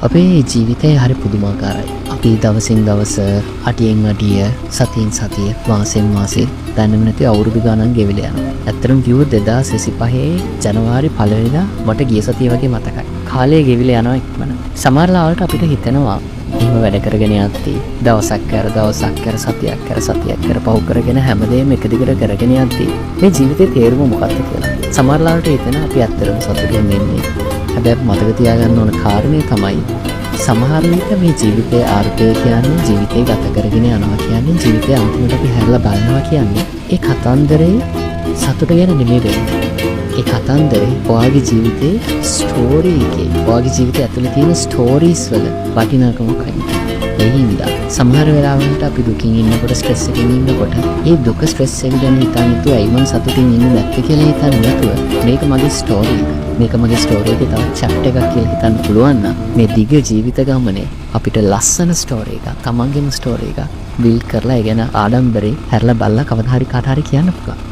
අපේ ජීවිතේ හරි පුදුමාකාරයි. අපි දවසින් දවස අටියෙන් අටිය සතියෙන් සතිය මාසෙන් මාසෙ දැනෙන්නේ නැති අවුරුදු ගණන් ගෙවිලා යනවා. ඇත්තටම කිව්වොත් 2025 ජනවාරි 1 වෙනිදා මට ගිය සතිය වගේ මතකයි. කාලය ගෙවිලා යනවා ඉක්මන. සමහර ලාවලට අපිට හිතෙනවා එහෙම වැඩ කරගෙන යද්දී දවසක් කර දවසක් කර සතියක් කර සතියක් කර පහු කරගෙන හැමදේම එක දිගට කරගෙන යද්දී මේ ජීවිතේ තේරුම මොකක්ද කියලා. සමහර ලාවලට හිතෙන අපි ඇත්තටම සතුටින් ඉන්නේ. හැබැයි මතක තියාගන්න ඕන කාරණේ තමයි සමහර විට මේ ජීවිතයේ ආර්ථය කියන්නේ ජීවිතේ ගත කරගෙන යනවා කියන්නේ ජීවිතේ අන්තිමට අපි හැරලා බලනවා කියන්නේ ඒ කතන්දරේ සතුට ගැන නෙමෙයි වෙන්නේ. ඒ කතන්දරේ ඔයාගේ ජීවිතේ ස්ටෝරි එකේ ඔයාගේ ජීවිතය ඇතුලේ තියෙන ස්ටෝරීස් වල වටිනාකමක් අයින්. ඒ හින්දා සමහර වෙලාවකට අපි දුකින් ඉන්නකොට ස්ට්‍රෙස් එකකින් ඉන්නකොට ඒ දුක ස්ට්‍රෙස් එක ගැන හිතන්නේ ඇයි මං සතුටින් ඉන්නේ නැත්තේ කියලා හිතන්නේ නැතුව මේක මගේ ස්ටෝරි එක. මේක මගේ ස්ටෝරි එකේ තව චැප්ටර් එකක් කියලා හිතන්න පුළුවන් නම් මේ දිග ජීවිත ගමනේ අපිට ලස්සන ස්ටෝරි එකක් තමන්ගේම ස්ටෝරි එකක් බිල්ඩ් කරලා ඒ ගැන ආඩම්බරේ හැරලා බලලා කවදා හරි කාට හරි කියන්න පුළුවන්.